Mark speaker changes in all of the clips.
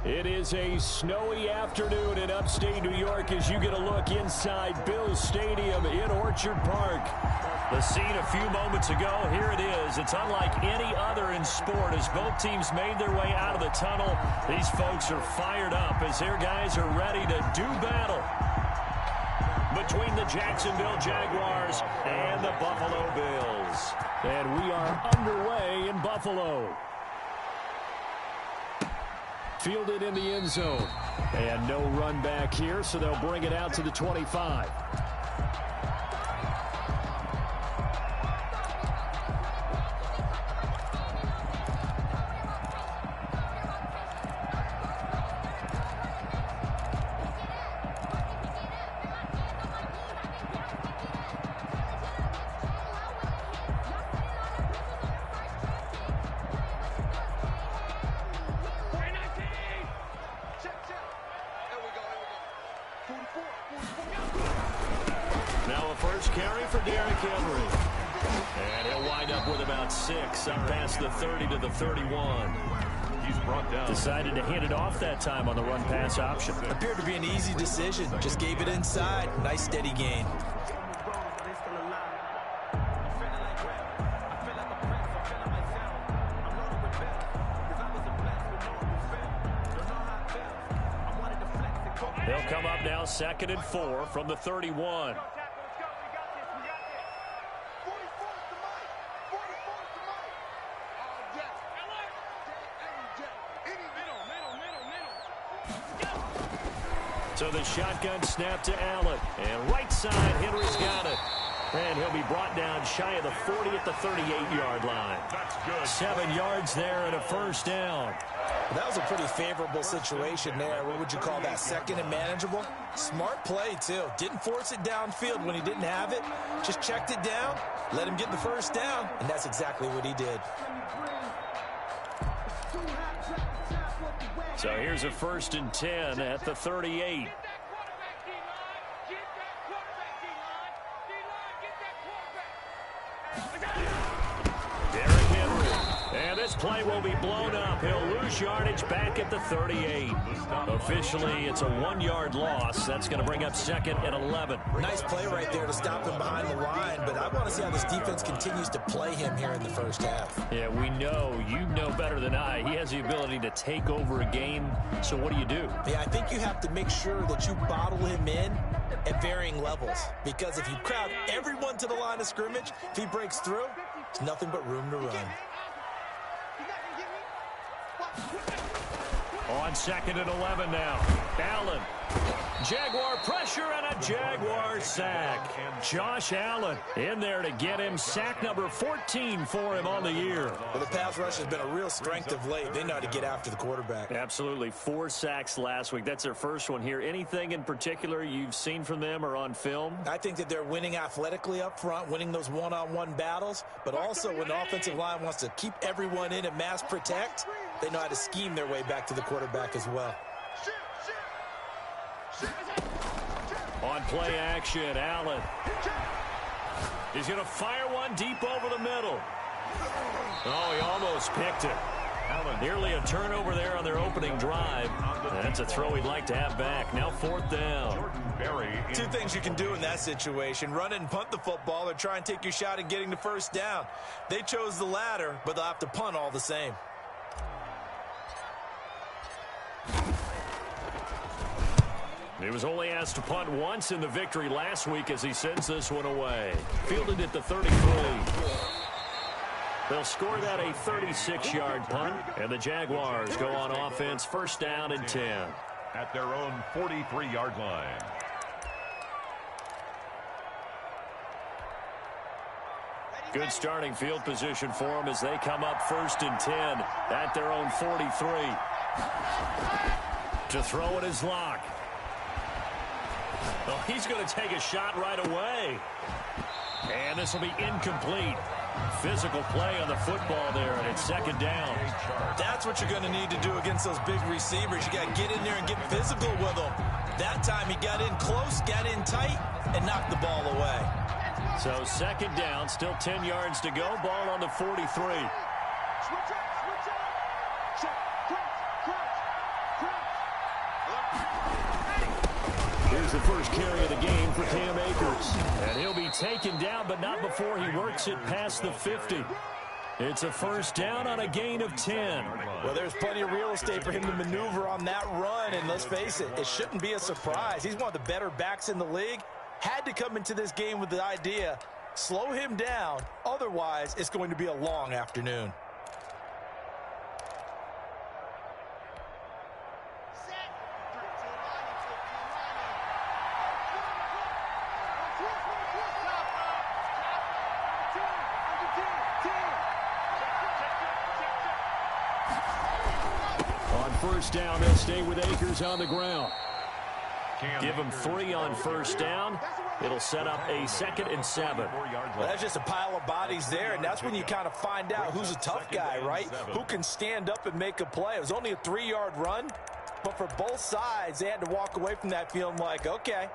Speaker 1: It is a snowy afternoon in upstate New York as you get a look inside Bills Stadium in Orchard Park. The scene a few moments ago, here it is. It's unlike any other in sport as both teams made their way out of the tunnel. These folks are fired up as their guys are ready to do battle between the Jacksonville Jaguars and the Buffalo Bills. And we are underway in Buffalo. Fielded in the end zone. And no run back here, so they'll bring it out to the 25. Now a first carry for Derrick Henry. And he'll wind up with about 6 up past the 30 to the 31. He's brought down. Decided to hand it off that time on the run-pass option.
Speaker 2: Appeared to be an easy decision. Just gave it inside. Nice steady gain.
Speaker 1: They'll come up now 2nd and 4 from the 31. So the shotgun snap to Allen. And right side, Henry's got it. And he'll be brought down shy of the 40 at the 38-yard line. That's good. 7 yards there and a first down.
Speaker 2: That was a pretty favorable situation there. What would you call that? 2nd and manageable? Smart play, too. Didn't force it downfield when he didn't have it. Just checked it down, let him get the first down, and that's exactly what he did.
Speaker 1: So here's a 1st and 10 at the 38. Derrick Henry. And this play will be blown up. He'll lose yardage back at the 38. Officially, it's a 1-yard loss. That's going to bring up 2nd and 11.
Speaker 2: Nice play right there to stop him behind the line, but I want to see how this defense continues to play him here in the first half.
Speaker 1: Yeah, we know. You know better than I. He has the ability to take over a game. So what do you do?
Speaker 2: Yeah, I think you have to make sure that you bottle him in at varying levels, because if you crowd everyone to the line of scrimmage, if he breaks through, there's nothing but room to run.
Speaker 1: On 2nd and 11 now. Allen. Jaguar pressure and a Jaguar sack. Josh Allen in there to get him sack number 14 for him on the year.
Speaker 2: Well, the pass rush has been a real strength of late. They know how to get after the quarterback.
Speaker 1: Absolutely. 4 sacks last week. That's their first one here. Anything in particular you've seen from them or on film?
Speaker 2: I think that they're winning athletically up front, winning those one-on-one battles, but also when the offensive line wants to keep everyone in and mass protect, they know how to scheme their way back to the quarterback as well.
Speaker 1: On play action, Allen. He's going to fire one deep over the middle. Oh, he almost picked it. Allen, nearly a turnover there on their opening drive. That's a throw he'd like to have back. Now 4th down.
Speaker 2: 2 things you can do in that situation. Run it and punt the football or try and take your shot at getting the first down. They chose the latter, but they'll have to punt all the same.
Speaker 1: He was only asked to punt once in the victory last week as he sends this one away. Fielded at the 33. They'll score that a 36-yard punt, and the Jaguars go on offense 1st down and 10.
Speaker 3: At their own 43-yard line.
Speaker 1: Good starting field position for them as they come up 1st and 10 at their own 43. To throw it is Locke. Well, he's going to take a shot right away. And this will be incomplete. Physical play on the football there, and it's 2nd down.
Speaker 2: That's what you're going to need to do against those big receivers. You got to get in there and get physical with them. That time he got in close, got in tight, and knocked the ball away.
Speaker 1: So 2nd down, still 10 yards to go. Ball on the 43. Here's the first carry of the game for Cam Akers. And he'll be taken down, but not before he works it past the 50. It's a first down on a gain of 10.
Speaker 2: Well, there's plenty of real estate for him to maneuver on that run, and let's face it, it shouldn't be a surprise. He's one of the better backs in the league. Had to come into this game with the idea, slow him down, otherwise it's going to be a long afternoon.
Speaker 1: First down, they'll stay with Akers on the ground. Give him 3 on first down. It'll set up a 2nd and 7.
Speaker 2: Well, that's just a pile of bodies there, and that's when you kind of find out who's a tough guy, right? Who can stand up and make a play. It was only a 3-yard run, but for both sides, they had to walk away from that feeling like, okay,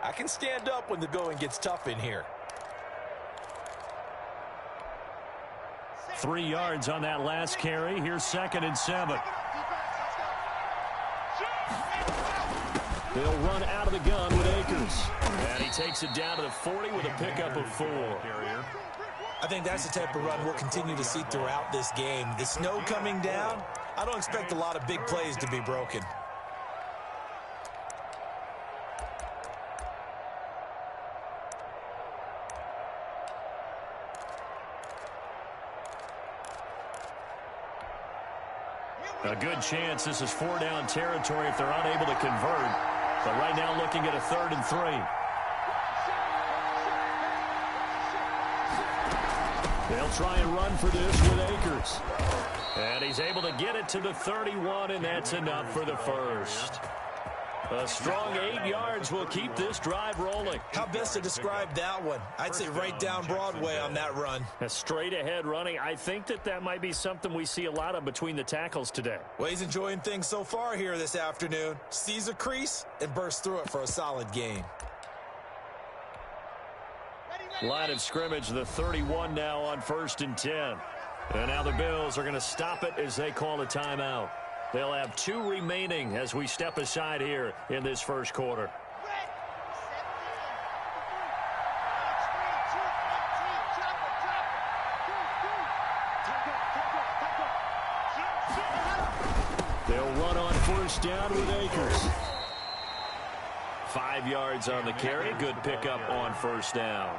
Speaker 2: I can stand up when the going gets tough in here.
Speaker 1: 3 yards on that last carry. Here's 2nd and 7. They'll run out of the gun with Akers. And he takes it down to the 40 with a pickup of 4.
Speaker 2: I think that's the type of run we'll continue to see throughout this game. The snow coming down, I don't expect a lot of big plays to be broken.
Speaker 1: A good chance this is 4-down territory if they're unable to convert. But right now looking at a 3rd and 3. They'll try and run for this with Akers. And he's able to get it to the 31, and that's enough for the first. A strong 8 yards will keep this drive rolling.
Speaker 2: How best to describe that one? I'd say right down Broadway on that run.
Speaker 1: A straight-ahead running. I think that might be something we see a lot of between the tackles today.
Speaker 2: Well, he's enjoying things so far here this afternoon. Sees a crease and bursts through it for a solid gain.
Speaker 1: Line of scrimmage, the 31 now on 1st and 10. And now the Bills are going to stop it as they call a timeout. They'll have 2 remaining as we step aside here in this first quarter. They'll run on first down with Akers. 5 yards on the carry. Good pickup on first down.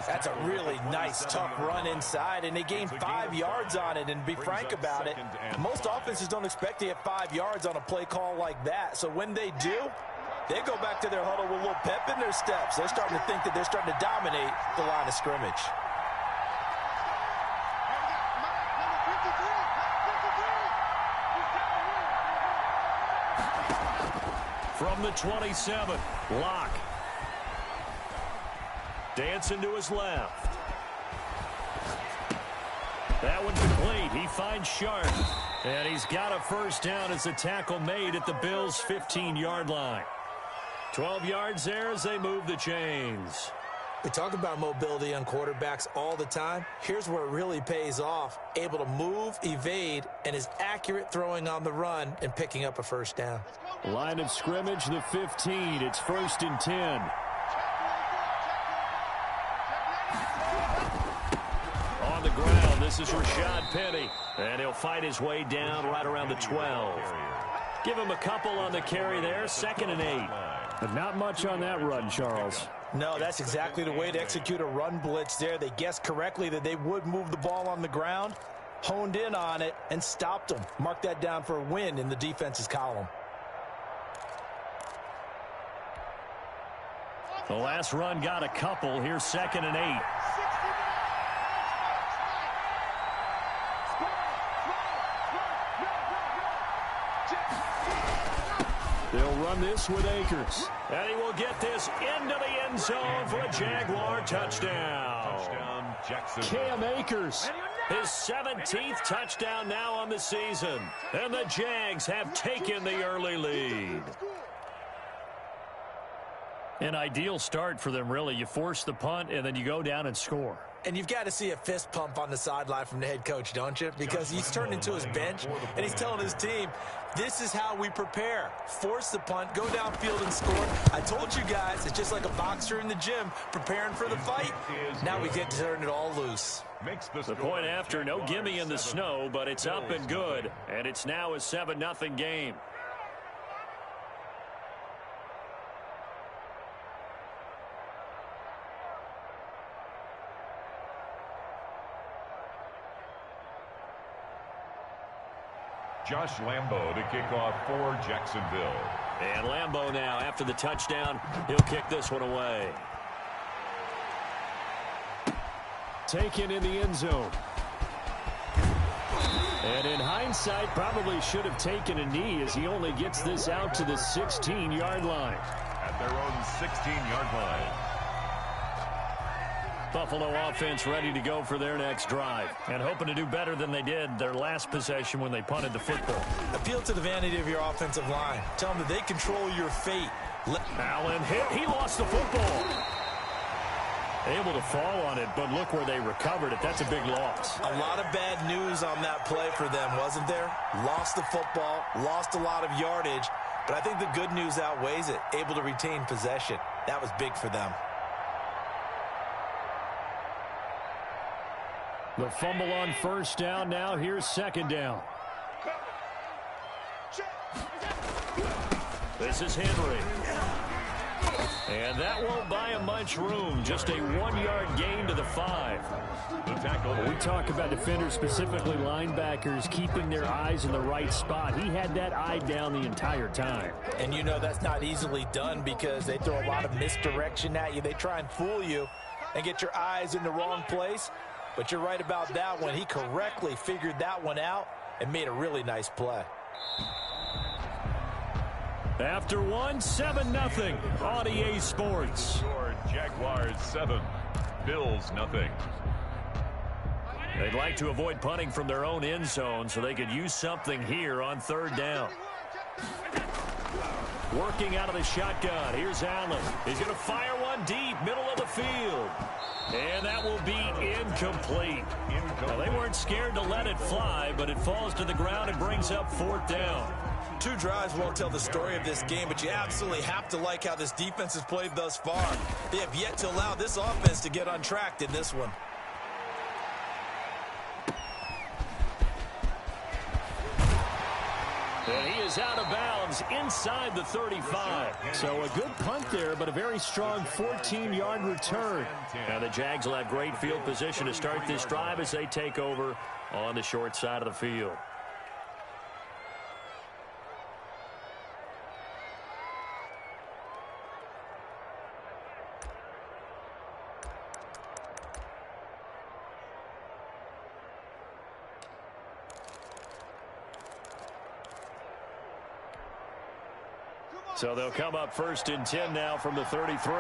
Speaker 2: That's a really nice, tough run inside, and they gained 5 yards on it. And to be frank about it, most offenses don't expect to get 5 yards on a play call like that. So when they do, they go back to their huddle with a little pep in their steps. They're starting to think that they're starting to dominate the line of scrimmage.
Speaker 1: From the 27, Locke. Dancing to his left. That one complete. He finds Sharp. And he's got a first down as the tackle made at the Bills' 15-yard line. 12 yards there as they move the chains.
Speaker 2: We talk about mobility on quarterbacks all the time. Here's where it really pays off. Able to move, evade, and is accurate throwing on the run and picking up a first down.
Speaker 1: Line of scrimmage, the 15. It's 1st and 10. On the ground, this is Rashad Penny. And he'll fight his way down right around the 12. Give him a couple on the carry there. 2nd and 8. But not much on that run, Charles.
Speaker 2: No, that's exactly the way to execute a run blitz there. They guessed correctly that they would move the ball on the ground, honed in on it, and stopped them. Mark that down for a win in the defense's column.
Speaker 1: The last run got a couple. Here's 2nd and 8. They'll run this with Akers. And he will get this into the end zone for a Jaguar touchdown. Cam Akers, his 17th touchdown now on the season. And the Jags have taken the early lead. An ideal start for them, really. You force the punt, and then you go down and score.
Speaker 2: And you've got to see a fist pump on the sideline from the head coach, don't you? Because he's turned into his bench, and he's telling his team, this is how we prepare. Force the punt, go downfield and score. I told you guys, it's just like a boxer in the gym preparing for the fight. Now we get to turn it all loose.
Speaker 1: The point after, no gimme in the snow, but it's up and good. And it's now a 7-0 game.
Speaker 3: Josh Lambo to kick off for Jacksonville.
Speaker 1: And Lambo now, after the touchdown, he'll kick this one away. Taken in the end zone. And in hindsight, probably should have taken a knee as he only gets this out to the 16-yard line.
Speaker 3: At their own 16-yard line.
Speaker 1: Buffalo offense ready to go for their next drive and hoping to do better than they did their last possession when they punted the football.
Speaker 2: Appeal to the vanity of your offensive line. Tell them that they control your fate.
Speaker 1: Allen hit. He lost the football. Able to fall on it, but look where they recovered it. That's a big loss.
Speaker 2: A lot of bad news on that play for them, wasn't there? Lost the football, lost a lot of yardage, but I think the good news outweighs it. Able to retain possession. That was big for them.
Speaker 1: The fumble on first down. Now here's second down. This is Henry. And that won't buy him much room. Just a 1-yard gain to the 5.
Speaker 3: The tackle.
Speaker 1: We talk about defenders, specifically linebackers, keeping their eyes in the right spot. He had that eye down the entire time.
Speaker 2: And you know that's not easily done because they throw a lot of misdirection at you. They try and fool you and get your eyes in the wrong place. But you're right about that one. He correctly figured that one out and made a really nice play.
Speaker 1: After 7-0 on EA Sports.
Speaker 3: Jaguars 7, Bills nothing.
Speaker 1: They'd like to avoid punting from their own end zone so they could use something here on third down. Working out of the shotgun. Here's Allen. He's going to fire one deep, middle of the field. And that will be incomplete. Well, they weren't scared to let it fly, but it falls to the ground and brings up fourth down.
Speaker 2: 2 drives won't tell the story of this game, but you absolutely have to like how this defense has played thus far. They have yet to allow this offense to get untracked in this one.
Speaker 1: And he is out of bounds inside the 35. So a good punt there, but a very strong 14-yard return. Now the Jags will have great field position to start this drive as they take over on the short side of the field. So they'll come up first and 10 now from the 33.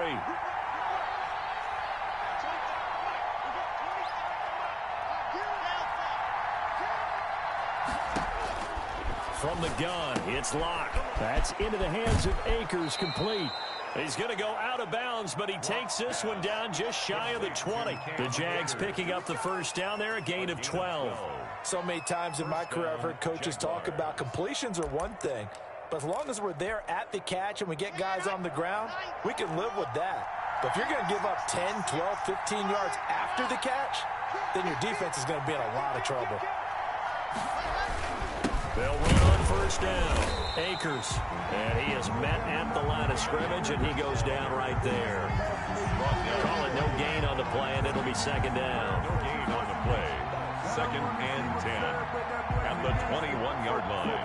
Speaker 1: From the gun, it's locked. That's into the hands of Akers, complete. He's going to go out of bounds, but he takes this one down just shy of the 20. The Jags picking up the first down there, a gain of 12.
Speaker 2: So many times in my career I've heard coaches talk about completions are one thing. But as long as we're there at the catch and we get guys on the ground, we can live with that. But if you're going to give up 10, 12, 15 yards after the catch, then your defense is going to be in a lot of trouble.
Speaker 1: They'll run on first down. Akers. And he is met at the line of scrimmage, and he goes down right there. Call it no gain on the play, and it'll be second down.
Speaker 3: No gain on the play. Second and 10 at the 21-yard line.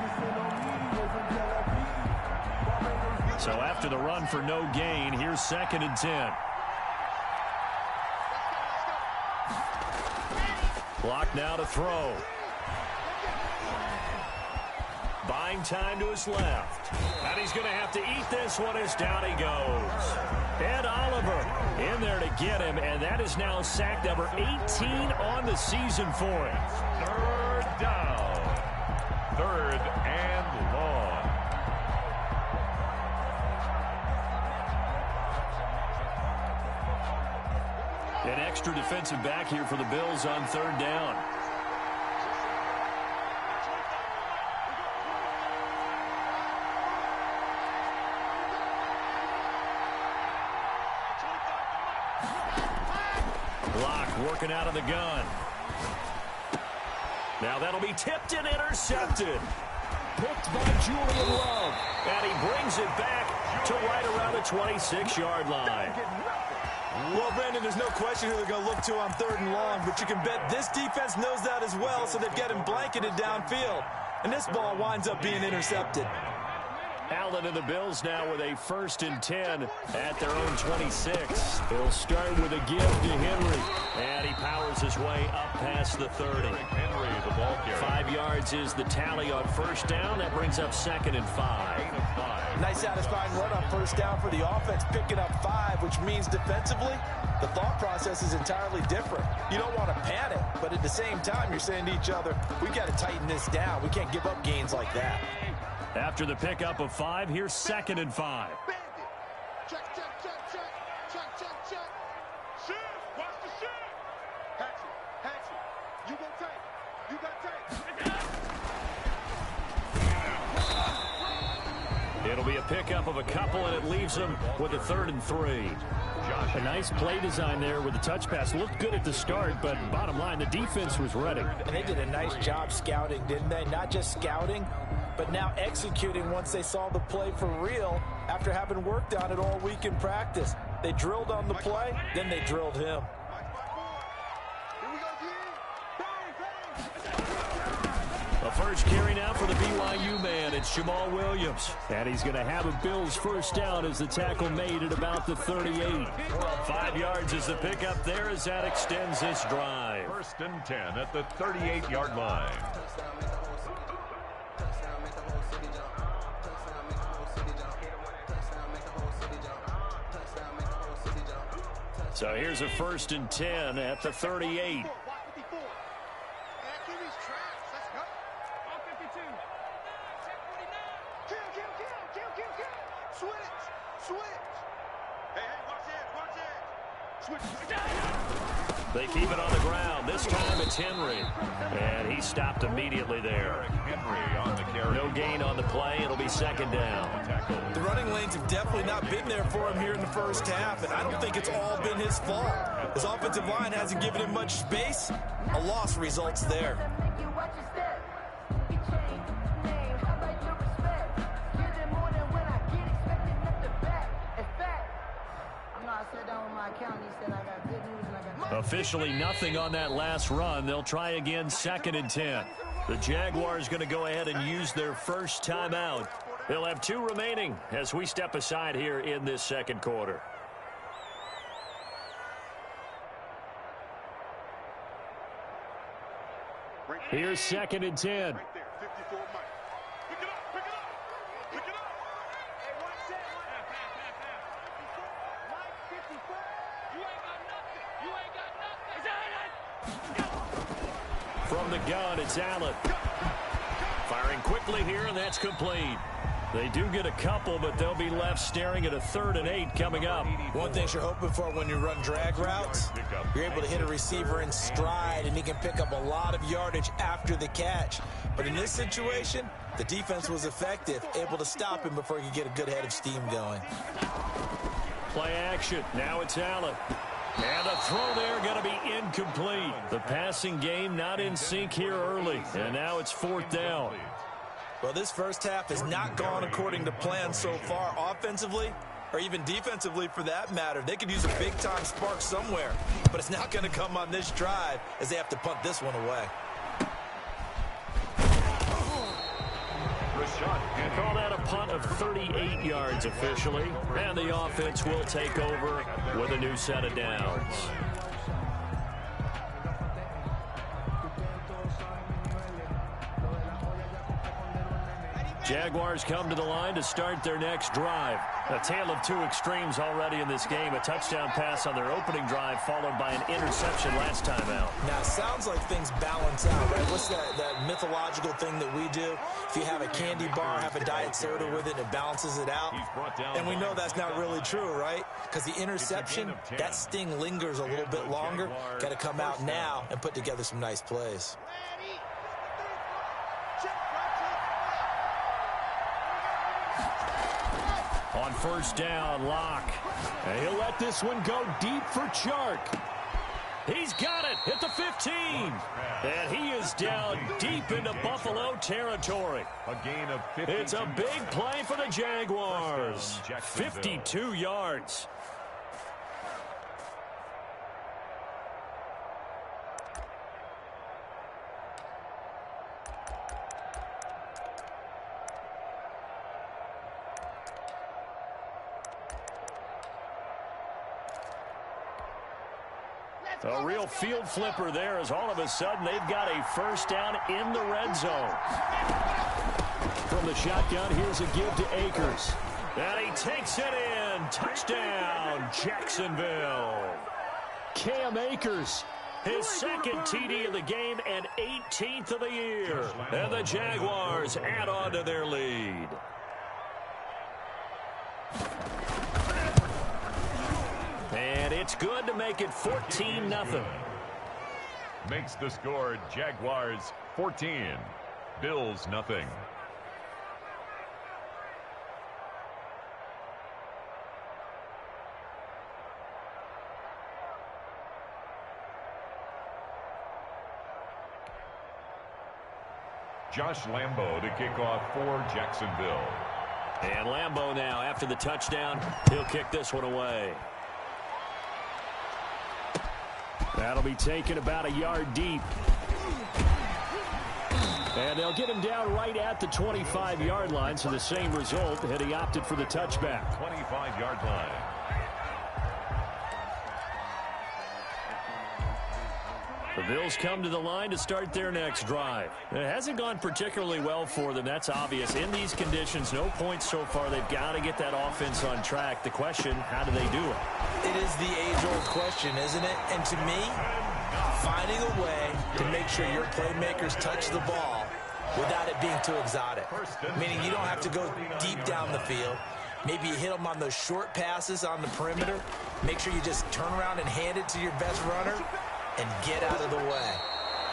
Speaker 1: So after the run for no gain, here's second and 10. Clock now to throw. Buying time to his left. And he's going to have to eat this one as down he goes. Ed Oliver in there to get him, and that is now sack number 18 on the season for him.
Speaker 3: Third down. Third and long.
Speaker 1: extra defensive back here for the Bills on third down. Working out of the gun. Now that'll be tipped and intercepted. Picked by Julian Love. And he brings it back to right around the 26-yard line.
Speaker 2: Well, Brandon, there's no question who they're going to look to on third and long, but you can bet this defense knows that as well, so they've got him blanketed downfield. And this ball winds up being intercepted.
Speaker 1: Allen and the Bills now with a 1st and 10 at their own 26. They'll start with a give to Henry. And he powers his way up past the 30.
Speaker 3: Henry, the ball carrier.
Speaker 1: 5 yards is the tally on first down. That brings up 2nd and 5.
Speaker 2: Nice satisfying run on first down for the offense, picking up 5, which means defensively, the thought process is entirely different. You don't want to panic, but at the same time, you're saying to each other, we've got to tighten this down. We can't give up gains like that.
Speaker 1: After the pickup of 5, here's 2nd and 5.
Speaker 4: Check, check, check, check, check, check, check. Shift, watch the shift. Hatchet, you go tight. You got tight.
Speaker 1: It'll be a pickup of a couple, and it leaves them with a 3rd and 3. A nice play design there with the touch pass. Looked good at the start, but bottom line, the defense was ready.
Speaker 2: And they did a nice job scouting, didn't they? Not just scouting, but now executing once they saw the play for real after having worked on it all week in practice. They drilled on the play, then they drilled him.
Speaker 1: A first carry now for the BYU man. It's Jamal Williams. And he's going to have a Bills first down as the tackle made at about the 38. 5 yards is the pickup there as that extends this drive.
Speaker 3: 1st and 10 at the 38-yard line.
Speaker 1: So here's a 1st and 10 at the 38. They keep it on the ground. This time it's Henry. And he stopped immediately there.
Speaker 3: Henry on the carry.
Speaker 1: No gain on the play. It'll be 2nd down.
Speaker 2: The running lanes have definitely not been there for him here in the first half, and I don't think it's all been his fault. His offensive line hasn't given him much space. A loss results there.
Speaker 1: Officially nothing on that last run. They'll try again 2nd and 10. The Jaguars going to go ahead and use their first timeout. They'll have 2 remaining as we step aside here in this second quarter. Here's 2nd and 10. From the gun, it's Allen. Firing quickly here, and that's complete. They do get a couple, but they'll be left staring at a 3rd and 8 coming up.
Speaker 2: One thing you're hoping for when you run drag routes, you're able to hit a receiver in stride, and he can pick up a lot of yardage after the catch. But in this situation, the defense was effective, able to stop him before he could get a good head of steam going.
Speaker 1: Play action. Now it's Allen. And the throw there going to be incomplete. The passing game not in sync here early. And now it's 4th down.
Speaker 2: Well, this first half has not gone according to plan so far offensively, or even defensively for that matter. They could use a big-time spark somewhere, but it's not going to come on this drive as they have to punt this one away.
Speaker 1: Call that a punt of 38 yards officially, and the offense will take over with a new set of downs. Jaguars come to the line to start their next drive. A tale of two extremes already in this game. A touchdown pass on their opening drive followed by an interception last time out.
Speaker 2: Now, it sounds like things balance out, right? What's that mythological thing that we do? If you have a candy bar, have a diet soda with it, it balances it out. And we know that's not really true, right? Because the interception, that sting lingers a little bit longer. Got to come out now and put together some nice plays.
Speaker 1: On first down, Locke. And he'll let this one go deep for Chark. He's got it at the 15. And he is down deep into Buffalo territory.
Speaker 3: A gain of 52.
Speaker 1: It's a big play for the Jaguars. 52 yards. A real field flipper there as all of a sudden they've got a first down in the red zone. From the shotgun, here's a give to Akers. And he takes it in. Touchdown, Jacksonville. Cam Akers, his second TD of the game and 18th of the year. And the Jaguars add on to their lead. And it's good to make it 14-0.
Speaker 3: Makes the score Jaguars 14, Bills nothing. Josh Lambo to kick off for Jacksonville.
Speaker 1: And Lambo now, after the touchdown, he'll kick this one away. That'll be taken about a yard deep. And they'll get him down right at the 25-yard line, so the same result, and he opted for the touchback.
Speaker 3: 25-yard line.
Speaker 1: The Bills come to the line to start their next drive. It hasn't gone particularly well for them, that's obvious. In these conditions, no points so far. They've got to get that offense on track. The question, how do they do it?
Speaker 2: It is the age-old question, isn't it? And to me, finding a way to make sure your playmakers touch the ball without it being too exotic. Meaning you don't have to go deep down the field. Maybe you hit them on those short passes on the perimeter. Make sure you just turn around and hand it to your best runner and get out of the way.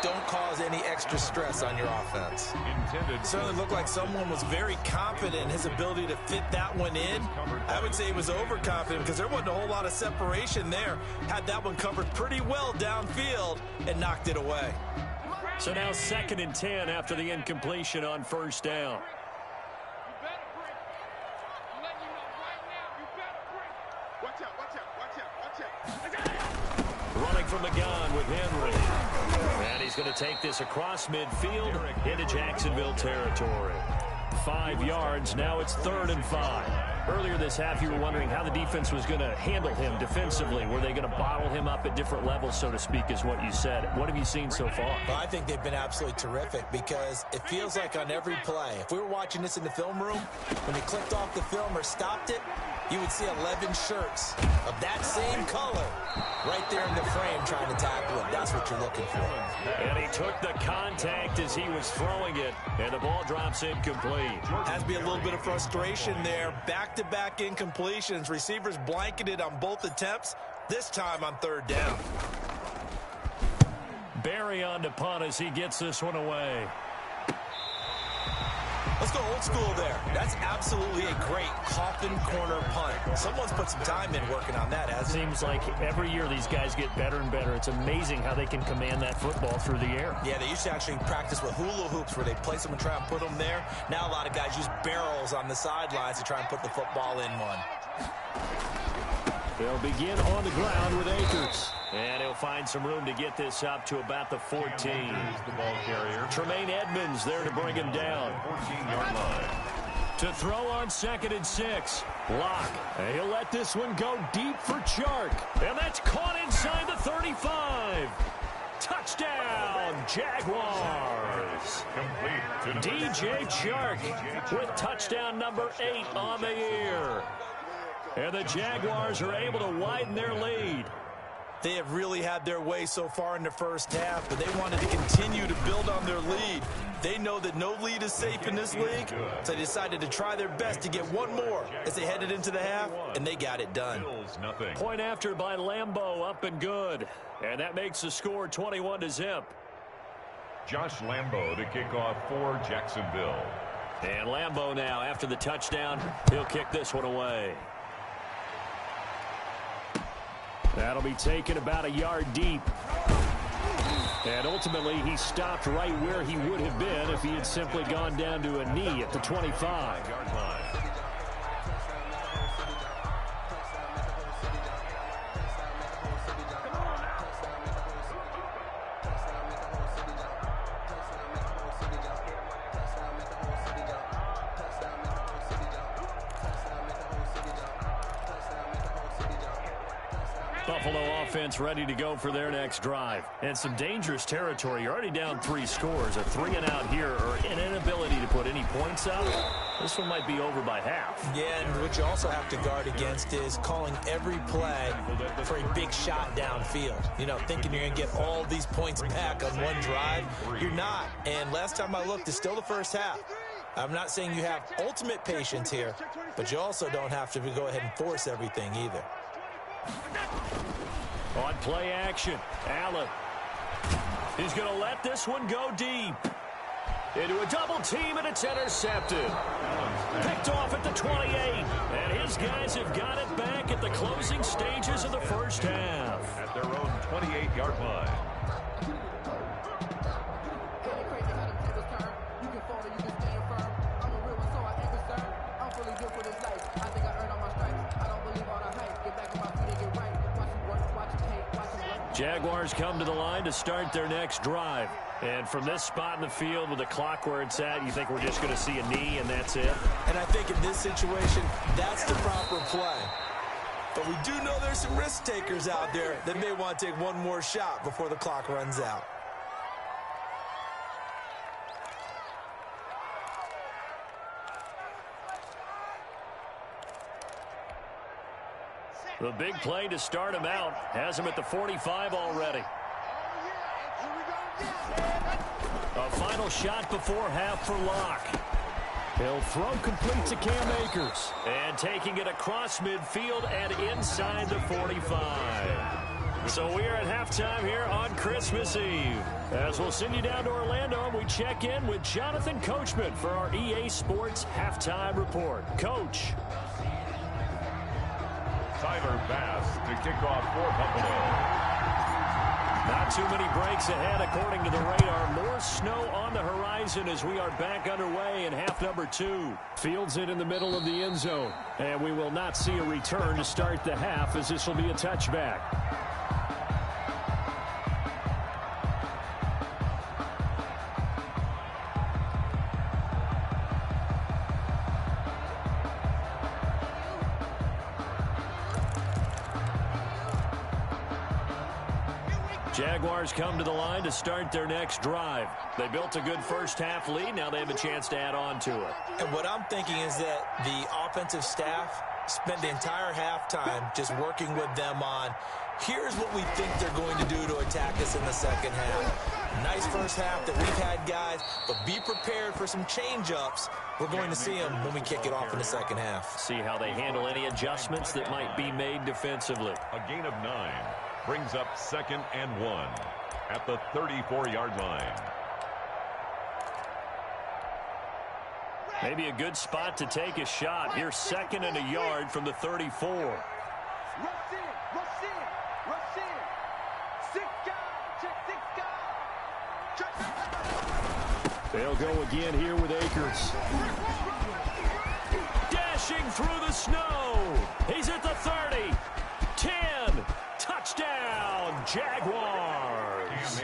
Speaker 2: Don't cause any extra stress on your offense. It certainly looked like someone was very confident in his ability to fit that one in. I would say he was overconfident because there wasn't a whole lot of separation there. Had that one covered pretty well downfield and knocked it away.
Speaker 1: So now 2nd and 10 after the incompletion on first down. Running from the gun with Henry. And he's going to take this across midfield into Jacksonville territory. 5 yards. Now it's 3rd and 5. Earlier this half, you were wondering how the defense was going to handle him defensively. Were they going to bottle him up at different levels, so to speak, is what you said. What have you seen so far?
Speaker 2: Well, I think they've been absolutely terrific because it feels like on every play, if we were watching this in the film room, when he clicked off the film or stopped it, you would see 11 shirts of that same color right there in the frame trying to tackle him. That's what you're looking for.
Speaker 1: And he took the contact as he was throwing it, and the ball drops incomplete.
Speaker 2: Has to be a little bit of frustration there. Back-to-back incompletions. Receivers blanketed on both attempts, this time on 3rd down.
Speaker 1: Barry on to punt as he gets this one away.
Speaker 2: Let's go old school there. That's absolutely a great coffin corner punt. Someone's put some time in working on that, hasn't it?
Speaker 1: Seems like every year these guys get better and better. It's amazing how they can command that football through the air.
Speaker 2: Yeah, they used to actually practice with hula hoops where they place them and try and put them there. Now a lot of guys use barrels on the sidelines to try and put the football in one.
Speaker 1: They'll begin on the ground with Akers. And he'll find some room to get this up to about the 14.
Speaker 3: The ball carrier.
Speaker 1: Tremaine Edmonds there to bring him down.
Speaker 3: 14-yard line.
Speaker 1: To throw on 2nd and 6. Locke. And he'll let this one go deep for Chark. And that's caught inside the 35. Touchdown, Jaguars.
Speaker 3: Complete to
Speaker 1: DJ Chark with touchdown number 8 on the year. And the Jaguars are able to widen their lead.
Speaker 2: They have really had their way so far in the first half, but they wanted to continue to build on their lead. They know that no lead is safe in this league, so they decided to try their best to get one more as they headed into the half, and they got it done.
Speaker 1: Point after by Lambo, up and good. And that makes the score 21-0.
Speaker 3: Josh Lambo to kick off for Jacksonville.
Speaker 1: And Lambo now, after the touchdown, he'll kick this one away. That'll be taken about a yard deep. And ultimately, he stopped right where he would have been if he had simply gone down to a knee at the 25-yard line. Buffalo offense ready to go for their next drive. And some dangerous territory. You're already down 3 scores. A 3-and-out here or an inability to put any points up. This one might be over by half.
Speaker 2: Yeah, and what you also have to guard against is calling every play for a big shot downfield. You know, thinking you're going to get all these points back on one drive. You're not. And last time I looked, it's still the first half. I'm not saying you have ultimate patience here, but you also don't have to go ahead and force everything either.
Speaker 1: On play action, Allen. He's going to let this one go deep. Into a double team, and it's intercepted. Picked off at the 28. And his guys have got it back at the closing stages of the first half.
Speaker 3: At their own 28-yard line.
Speaker 1: Jaguars come to the line to start their next drive. And from this spot in the field with the clock where it's at, you think we're just going to see a knee and that's it?
Speaker 2: And I think in this situation, that's the proper play. But we do know there's some risk takers out there that may want to take one more shot before the clock runs out.
Speaker 1: The big play to start him out has him at the 45 already. A final shot before half for Locke. He'll throw complete to Cam Akers. And taking it across midfield and inside the 45. So we are at halftime here on Christmas Eve. As we'll send you down to Orlando, we check in with Jonathan Coachman for our EA Sports Halftime Report. Coach.
Speaker 3: Tyler Bass to kick off for Buffalo.
Speaker 1: Not too many breaks ahead according to the radar. More snow on the horizon as we are back underway in half number 2. Fields it in the middle of the end zone. And we will not see a return to start the half as this will be a touchback. Jaguars come to the line to start their next drive. They built a good first half lead. Now they have a chance to add on to it.
Speaker 2: And what I'm thinking is that the offensive staff spent the entire halftime just working with them on, here's what we think they're going to do to attack us in the second half. Nice first half that we've had, guys, but be prepared for some change-ups. We're going to see them when we kick it off in the second half.
Speaker 1: See how they handle any adjustments that might be made defensively.
Speaker 3: A gain of 9 brings up 2nd and 1 at the 34-yard line.
Speaker 1: Maybe a good spot to take a shot. Here's 2nd and a yard from the 34.
Speaker 4: Rush in, rush in, rush in. 6 guys, check 6 guys.
Speaker 1: They'll go again here with Akers. Dashing through the snow. He's at the 30. 10. Touchdown, Jaguars.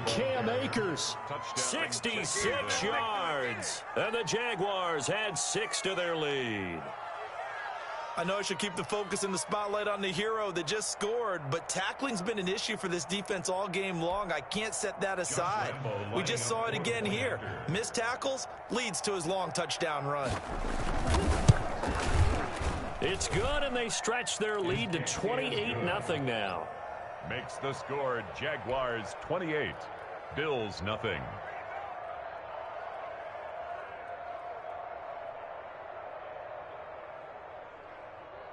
Speaker 1: Cam Akers, 66 yards. And the Jaguars had 6 to their lead.
Speaker 2: I know I should keep the focus and the spotlight on the hero that just scored, but tackling's been an issue for this defense all game long. I can't set that aside. We just saw it again here. Missed tackles leads to his long touchdown run.
Speaker 1: It's good, and they stretch their lead to 28-0 now.
Speaker 3: Makes the score Jaguars 28, Bills nothing.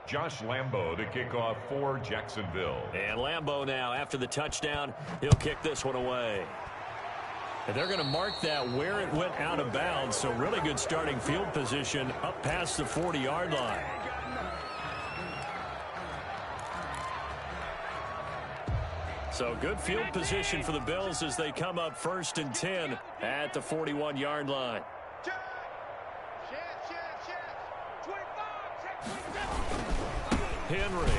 Speaker 3: Josh Lambo to kick off for Jacksonville.
Speaker 1: And Lambo now, after the touchdown, he'll kick this one away. And they're going to mark that where it went out of bounds, so really good starting field position up past the 40-yard line. So good field position for the Bills as they come up 1st and 10 at the 41-yard line. Henry.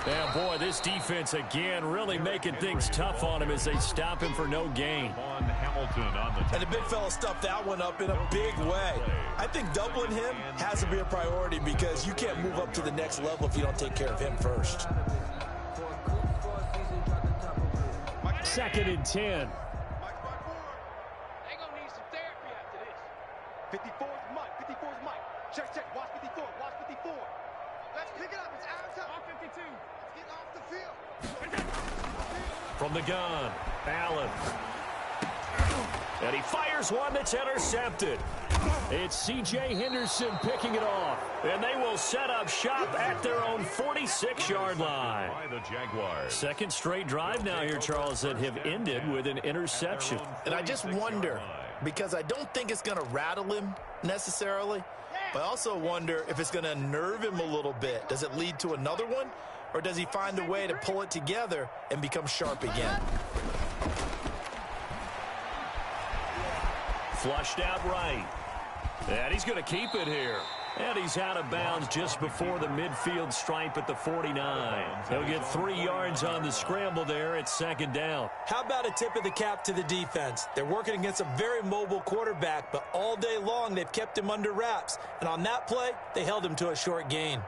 Speaker 1: Yeah, boy, this defense again really making things tough on him as they stop him for no gain.
Speaker 3: Hamilton on the
Speaker 2: and the big fella stuffed that one up in a big way. I think doubling him has to be a priority because you can't move up to the next level if you don't take care of him first.
Speaker 1: 2nd and 10.
Speaker 4: They're going to need some therapy after this. 54 is Mike. 54 is Mike. Check, check. Watch 54. Watch 54. Let's pick it up. It's our time. Off 52. Let's get off the field.
Speaker 1: From the gun, Allen. And he fires one that's intercepted. It's C.J. Henderson picking it off. And they will set up shop at their own 46-yard line.
Speaker 3: by the Jaguars.
Speaker 1: Second straight drive now here, Charles, that have ended with an interception.
Speaker 2: And I just wonder, because I don't think it's going to rattle him necessarily, but I also wonder if it's going to nerve him a little bit. Does it lead to another one, or does he find a way to pull it together and become sharp again?
Speaker 1: Flushed out right. And he's going to keep it here. And he's out of bounds just before the midfield stripe at the 49. He'll get 3 yards on the scramble there at 2nd down.
Speaker 2: How about a tip of the cap to the defense? They're working against a very mobile quarterback, but all day long they've kept him under wraps. And on that play, they held him to a short gain.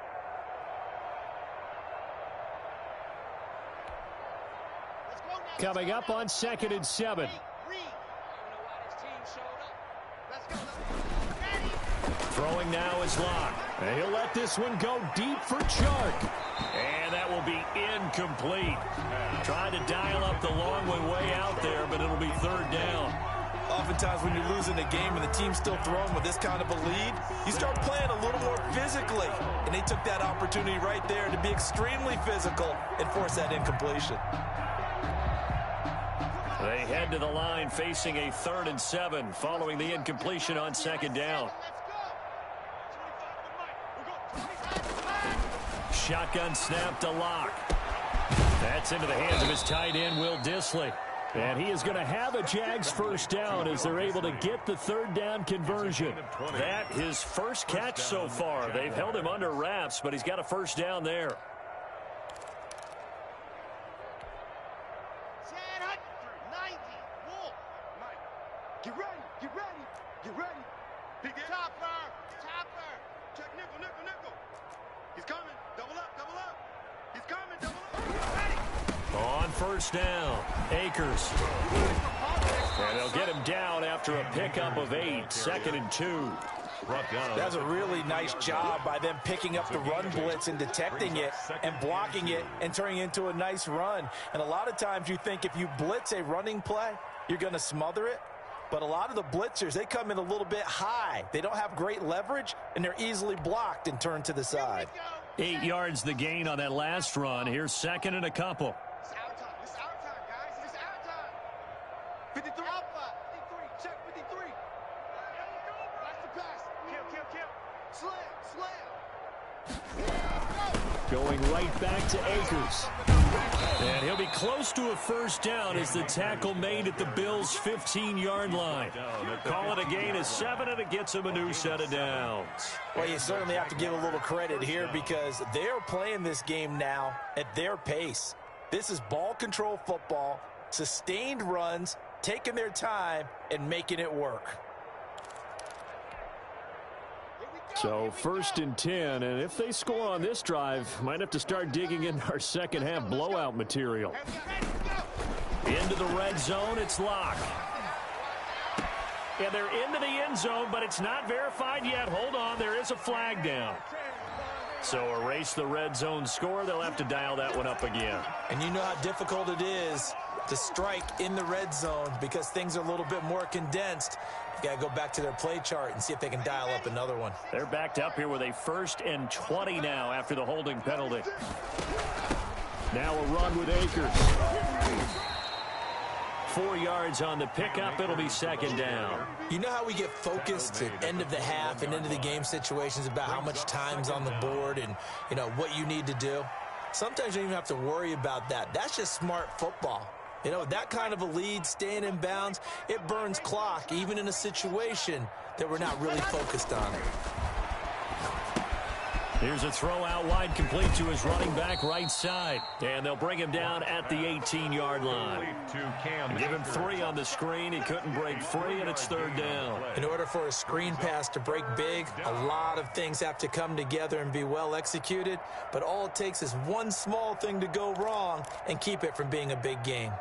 Speaker 1: Coming up on 2nd and 7. Throwing now is Locke. And he'll let this one go deep for Chark. And that will be incomplete. Trying to dial up the long one way out there, but it'll be 3rd down.
Speaker 2: Oftentimes when you're losing a game and the team's still throwing with this kind of a lead, you start playing a little more physically. And they took that opportunity right there to be extremely physical and force that incompletion.
Speaker 1: They head to the line facing a 3rd and 7 following the incompletion on 2nd down. Shotgun snap to Locke. That's into the hands of his tight end, Will Dissly. And he is going to have a Jags 1st down as they're able to get the 3rd down conversion. That his first catch so far. They've held him under wraps, but he's got a 1st down there.
Speaker 4: Get ready, get ready, get ready. Big Topper, Topper. Check nickel, nickel, nickel. He's coming, double up. He's coming, double up. Ready.
Speaker 1: On 1st down, Akers. And they'll get him down after a pickup of 8, 2nd and 2.
Speaker 2: That's a really nice job by them picking up the run blitz and detecting it and blocking it and turning it into a nice run. And a lot of times you think if you blitz a running play, you're going to smother it. But a lot of the blitzers, they come in a little bit high. They don't have great leverage, and they're easily blocked and turned to the side.
Speaker 1: 8 yards the gain on that last run. Here's 2nd and a couple.
Speaker 4: It's our time. It's our time, guys. It's our time. 53. Alpha. 53. Check 53. Watch the pass. Kill. Slam.
Speaker 1: Going right back to Akers. And he'll be close to a 1st down as the tackle made at the Bills' 15-yard line. Call it a gain of 7, and it gets him a new set of downs.
Speaker 2: Well, you certainly have to give a little credit here because they're playing this game now at their pace. This is ball control football, sustained runs, taking their time, and making it work.
Speaker 1: So 1st and 10, and if they score on this drive, might have to start digging in our second half blowout material. Into the red zone, it's Locke. And they're into the end zone, but it's not verified yet. Hold on, there is a flag down. So erase the red zone score. They'll have to dial that one up again.
Speaker 2: And you know how difficult it is to strike in the red zone because things are a little bit more condensed. You got to go back to their play chart and see if they can dial up another one.
Speaker 1: They're backed up here with a 1st and 20 now after the holding penalty. Now a run with Akers. 4 yards on the pickup. It'll be 2nd down.
Speaker 2: You know how we get focused at end of the half and into the game situations about how much time's on the board and, you know, what you need to do? Sometimes you don't even have to worry about that. That's just smart football. You know, that kind of a lead, staying in bounds, it burns clock, even in a situation that we're not really focused on.
Speaker 1: Here's a throw out wide, complete to his running back right side. And they'll bring him down at the 18-yard line. Give him 3 on the screen. He couldn't break free, and it's 3rd down.
Speaker 2: In order for a screen pass to break big, a lot of things have to come together and be well executed. But all it takes is one small thing to go wrong and keep it from being a big game.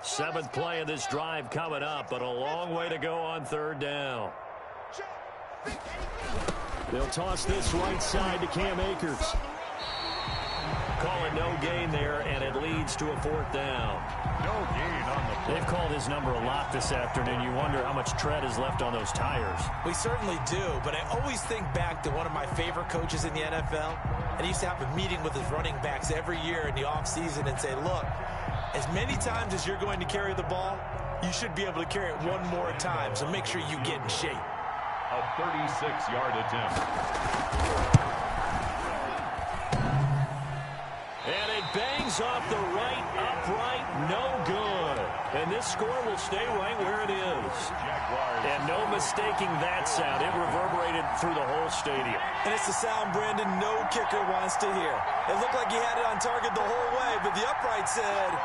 Speaker 1: Seventh play of this drive coming up, but a long way to go on 3rd down. They'll toss this right side to Cam Akers. Call it no gain there, and it leads to a 4th down.
Speaker 3: No gain on the play.
Speaker 1: They've called his number a lot this afternoon. You wonder how much tread is left on those tires.
Speaker 2: We certainly do, but I always think back to one of my favorite coaches in the NFL, and he used to have a meeting with his running backs every year in the offseason and say, look, as many times as you're going to carry the ball, you should be able to carry it one more time, so make sure you get in shape.
Speaker 3: A 36-yard attempt.
Speaker 1: And it bangs off the right upright, no good. And this score will stay right where it is. And no mistaking that sound. It reverberated through the whole stadium.
Speaker 2: And it's the sound, Brandon, no kicker wants to hear. It looked like he had it on target the whole way, but the upright said,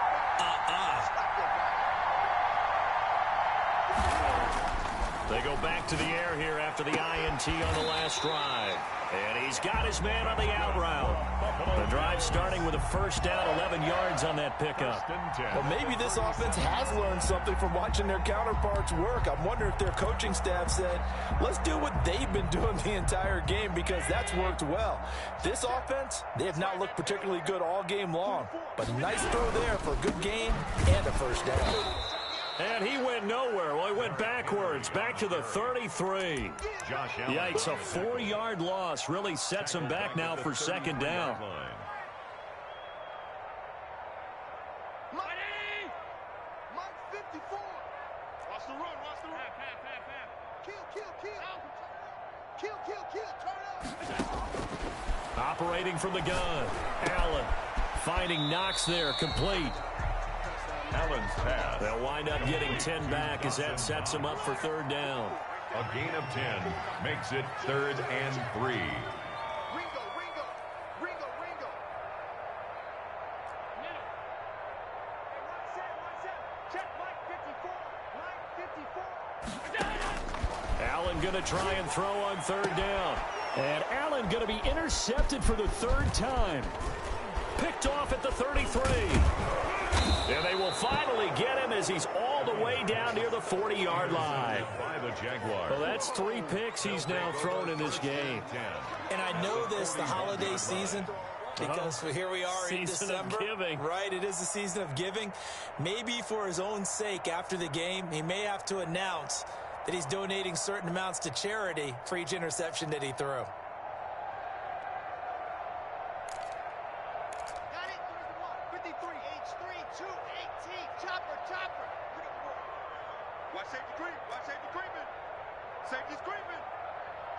Speaker 1: They go back to the air here after the INT on the last drive. And he's got his man on the out route. The drive starting with a 1st down, 11 yards on that pickup.
Speaker 2: Well, maybe this offense has learned something from watching their counterparts work. I'm wondering if their coaching staff said, let's do what they've been doing the entire game because that's worked well. This offense, they have not looked particularly good all game long. But a nice throw there for a good gain and a 1st down.
Speaker 1: And he went nowhere. Well, he went backwards, back to the 33. Yikes, a 4-yard loss really sets him back now for 2nd down.
Speaker 4: Mike 54. Watch the run, watch the run. Kill. Turn up.
Speaker 1: Operating from the gun. Allen finding Knox there, complete.
Speaker 3: Allen's pass.
Speaker 1: They'll wind up getting 10 back as that sets him up for 3rd down.
Speaker 3: A gain of 10 makes it 3rd and 3.
Speaker 4: Ringo. Check Mike 54.
Speaker 1: Allen going to try and throw on 3rd down. And Allen going to be intercepted for the 3rd time. Picked off at the 33. And they will finally get him as he's all the way down near the 40-yard line.
Speaker 3: By the Jaguars.
Speaker 1: Well, that's 3 picks he's now thrown in this game.
Speaker 2: And I know this, the holiday season, because here we are in December.
Speaker 1: Season of giving.
Speaker 2: Right, it is the season of giving. Maybe for his own sake after the game, he may have to announce that he's donating certain amounts to charity for each interception that he threw.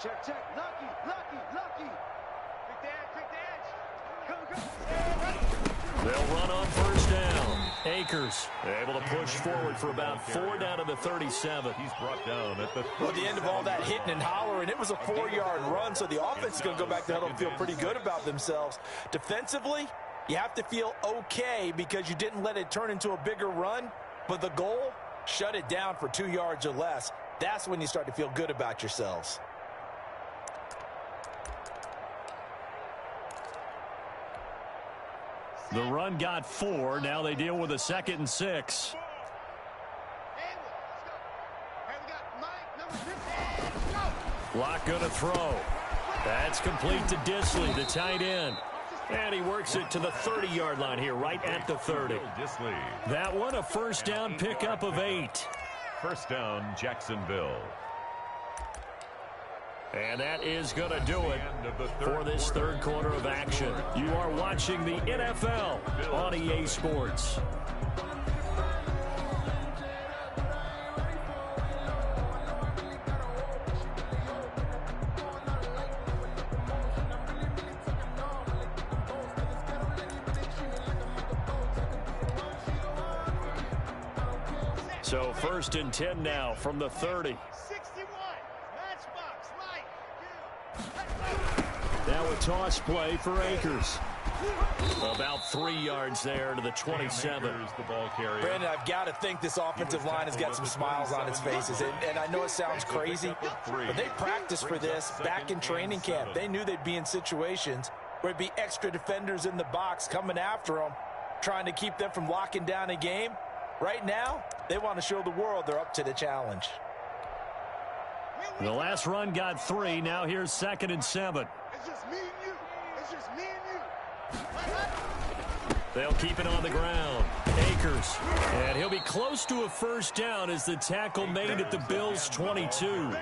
Speaker 4: Check. Lucky. Quick the edge.
Speaker 1: They'll run on 1st down. Akers able to push forward for about 4 down to the 37.
Speaker 3: He's brought down at the
Speaker 2: Well, at the end of all that hitting and hollering, it was a 4-yard run, so the offense is going to go back to huddle and feel pretty good about themselves. Defensively, you have to feel okay because you didn't let it turn into a bigger run, but the goal, shut it down for 2 yards or less. That's when you start to feel good about yourselves.
Speaker 1: The run got 4. Now they deal with a 2nd and 6. Locke going to throw. That's complete to Dissly, the tight end. And he works it to the 30-yard line here, right at the 30. That one, a first down pickup of 8.
Speaker 3: First down, Jacksonville.
Speaker 1: And that is going to do it for this third quarter of action. You are watching the NFL on EA Sports. So 1st and 10 now from the 30.
Speaker 4: 61. Matchbox, light.
Speaker 1: Now a toss play for Akers. About 3 yards there to the 27.
Speaker 3: The ball carrier.
Speaker 2: Brandon, I've got to think this offensive line has got some smiles on its faces. And I know it sounds crazy, but they practiced for this back in training camp. They knew they'd be in situations where it'd be extra defenders in the box coming after them, trying to keep them from locking down a game. Right now, they want to show the world they're up to the challenge.
Speaker 1: The last run got 3. Now here's 2nd and 7.
Speaker 4: It's just me and you. It's just me and you.
Speaker 1: They'll keep it on the ground. Akers. And he'll be close to a first down as the tackle made at the Bills' 22.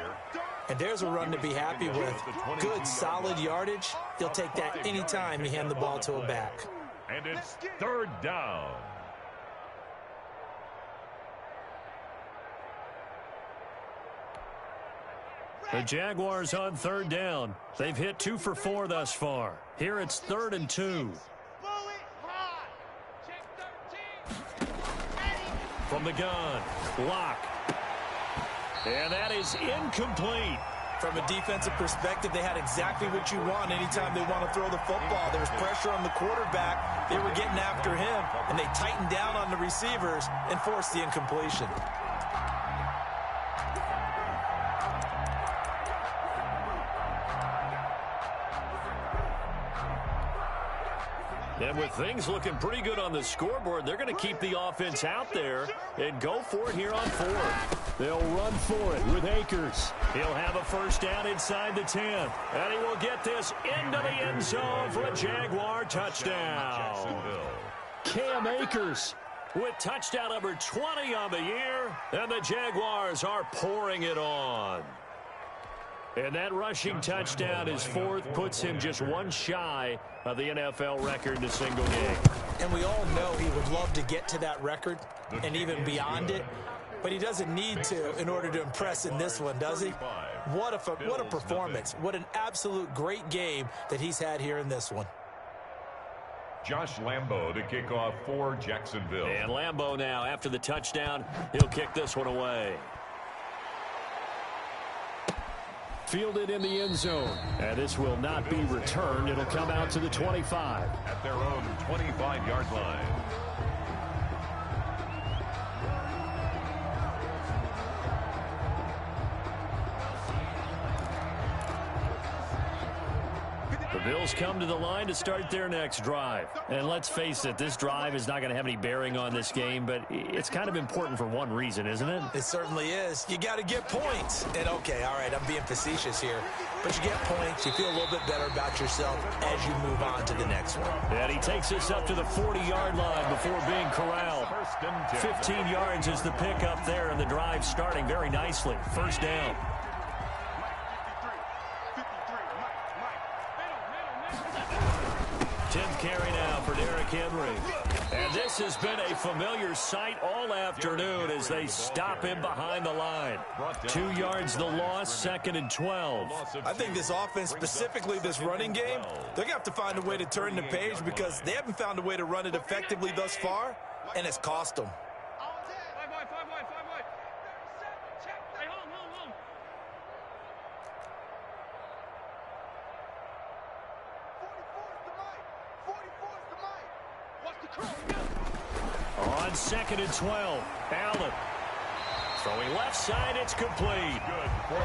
Speaker 2: And there's a run to be happy with. Good, solid yardage. He'll take that anytime you hand the ball to a back.
Speaker 3: And it's 3rd down.
Speaker 1: The Jaguars on 3rd down. They've hit 2 for 4 thus far. Here it's 3rd and 2. From the gun, Locke. And that is incomplete.
Speaker 2: From a defensive perspective, they had exactly what you want anytime they want to throw the football. There was pressure on the quarterback. They were getting after him, and they tightened down on the receivers and forced the incompletion.
Speaker 1: And with things looking pretty good on the scoreboard, they're going to keep the offense out there and go for it here on 4th. They'll run for it with Akers. He'll have a first down inside the 10. And he will get this into the end zone for a Jaguar touchdown. Cam Akers with touchdown number 20 on the year. And the Jaguars are pouring it on. And that rushing touchdown, his 4th, puts him just 1 shy of the NFL record in a single game.
Speaker 2: And we all know he would love to get to that record and even beyond it, but he doesn't need to in order to impress in this one, does he? What a performance. What an absolute great game that he's had here in this one.
Speaker 3: Josh Lambo to kick off for Jacksonville.
Speaker 1: And Lambo now, after the touchdown, he'll kick this one away. Fielded in the end zone. And this will not be returned. It'll come out to the 25.
Speaker 3: At their own 25-yard line.
Speaker 1: The Bills come to the line to start their next drive. And let's face it, this drive is not going to have any bearing on this game, but it's kind of important for one reason, isn't it?
Speaker 2: It certainly is. You got to get points. And okay, all right, I'm being facetious here, but you get points, you feel a little bit better about yourself as you move on to the next one.
Speaker 1: And he takes us up to the 40-yard line before being corralled. 15 yards is the pickup there, and the drive starting very nicely. First down. 10th carry now for Derrick Henry. And this has been a familiar sight all afternoon as they stop him behind the line. 2 yards the loss, 2nd and 12.
Speaker 2: I think this offense, specifically this running game, they're going to have to find a way to turn the page because they haven't found a way to run it effectively thus far, and it's cost them.
Speaker 1: On 2nd and 12, Allen. Throwing left side, it's complete.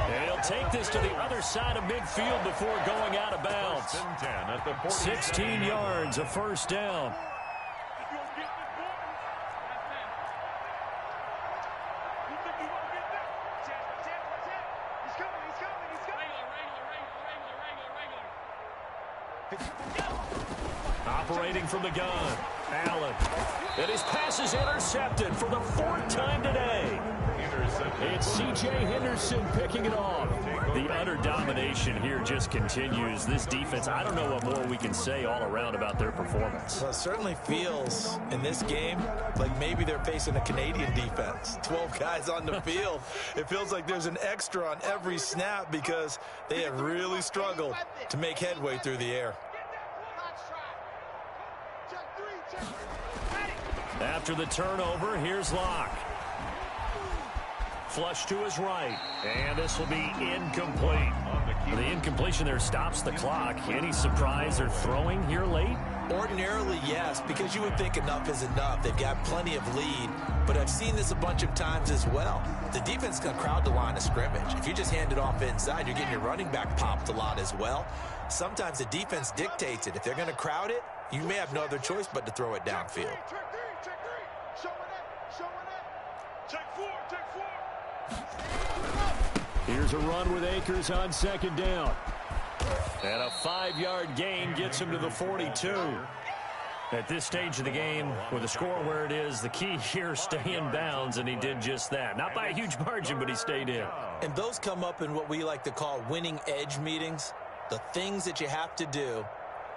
Speaker 1: And he'll take this to the other side of midfield before going out of bounds. 16 yards, a first down. Operating from the gun, Allen. And his pass is intercepted for the 4th time today. It's C.J. Henderson picking it off. The utter domination here just continues. This defense, I don't know what more we can say all around about their performance.
Speaker 2: Well, it certainly feels in this game like maybe they're facing a Canadian defense. 12 guys on the field. It feels like there's an extra on every snap because they have really struggled to make headway through the air.
Speaker 1: After the turnover, here's Locke. Flush to his right, and this will be incomplete. The incompletion there stops the clock. Any surprise they're throwing here late?
Speaker 2: Ordinarily, yes, because you would think enough is enough. They've got plenty of lead, but I've seen this a bunch of times as well. The defense can crowd the line of scrimmage. If you just hand it off inside, you're getting your running back popped a lot as well. Sometimes the defense dictates it. If they're going to crowd it, you may have no other choice but to throw it downfield.
Speaker 1: Here's a run with Akers on 2nd down. And a 5-yard gain gets him to the 42. At this stage of the game, with the score where it is, the key here, stay in bounds, and he did just that. Not by a huge margin, but he stayed in.
Speaker 2: And those come up in what we like to call winning edge meetings. The things that you have to do,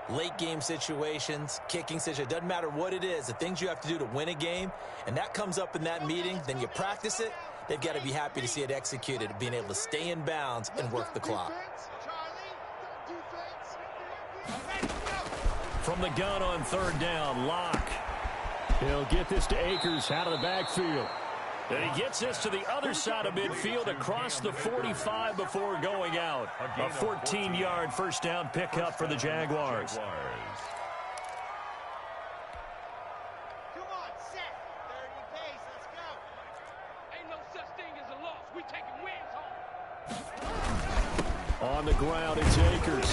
Speaker 2: late game situations, kicking situations, doesn't matter what it is, the things you have to do to win a game, and that comes up in that meeting, then you practice it. They've got to be happy to see it executed, being able to stay in bounds and work the clock.
Speaker 1: From the gun on 3rd down, Locke. He'll get this to Akers out of the backfield. And he gets this to the other side of midfield across the 45 before going out. A 14-yard first down pickup for the Jaguars.
Speaker 4: Come on, set. 30 pace, let's go. Ain't no such thing as a loss. We taking wins home.
Speaker 1: On the ground, it's Akers.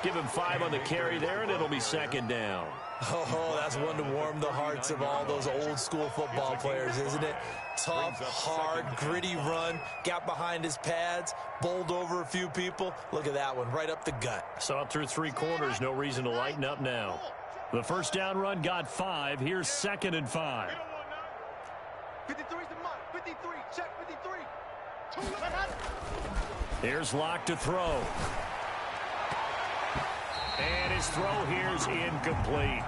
Speaker 1: Give him 5 on the carry there, and it'll be 2nd down.
Speaker 2: Oh, that's one to warm the hearts of all those old-school football players, isn't it? Tough, hard, gritty run, got behind his pads, bowled over a few people. Look at that one, right up the gut.
Speaker 1: Saw it through 3 quarters, no reason to lighten up now. The first down run got 5. Here's 2nd and 5.
Speaker 4: 53's the mark. 53, check 53.
Speaker 1: Here's Locke to throw. And his throw here's incomplete.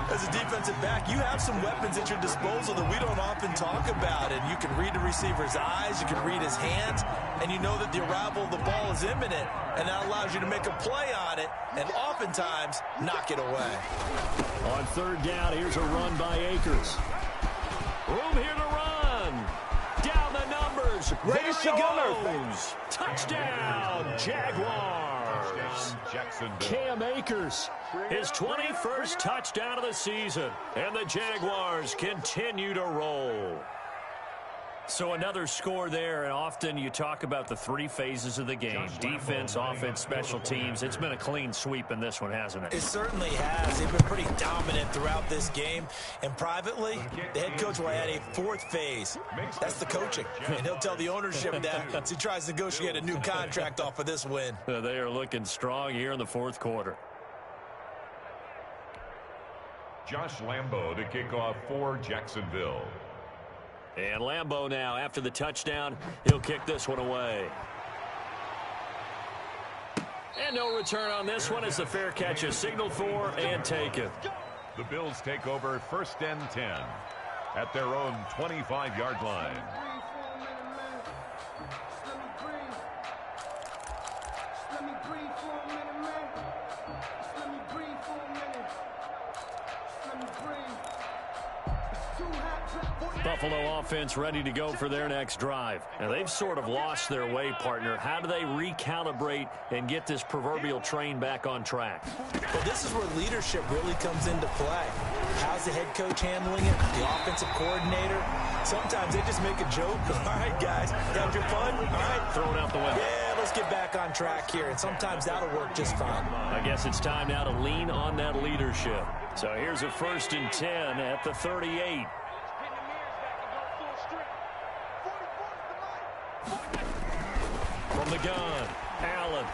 Speaker 2: As a defensive back, you have some weapons at your disposal that we don't often talk about. And you can read the receiver's eyes, you can read his hands, and you know that the arrival of the ball is imminent. And that allows you to make a play on it and oftentimes knock it away.
Speaker 1: On 3rd down, here's a run by Akers. Room here to run. Down the numbers. There he goes. Touchdown, Jaguars. Cam Akers, his 21st touchdown of the season, and the Jaguars continue to roll. So another score there, and often you talk about the 3 phases of the game. Defense, offense, special teams. It's been a clean sweep in this one, hasn't it?
Speaker 2: It certainly has. They've been pretty dominant throughout this game. And privately, the head coach will add a 4th phase. That's the coaching. And he'll tell the ownership that as he tries to negotiate a new contract off of this win.
Speaker 1: They are looking strong here in the 4th quarter.
Speaker 3: Josh Lambo to kick off for Jacksonville.
Speaker 1: And Lambo now, after the touchdown, he'll kick this one away. And no return on this one as the fair catch is signaled for and taken.
Speaker 3: The Bills take over 1st and 10 at their own 25-yard line.
Speaker 1: Buffalo offense ready to go for their next drive. Now, they've sort of lost their way, partner. How do they recalibrate and get this proverbial train back on track?
Speaker 2: Well, this is where leadership really comes into play. How's the head coach handling it? The offensive coordinator? Sometimes they just make a joke. All right, guys, you had your fun? All right.
Speaker 1: Throw it out the window.
Speaker 2: Yeah, let's get back on track here. And sometimes that'll work just fine.
Speaker 1: I guess it's time now to lean on that leadership. So here's a 1st and 10 at the 38. From the gun, Allen.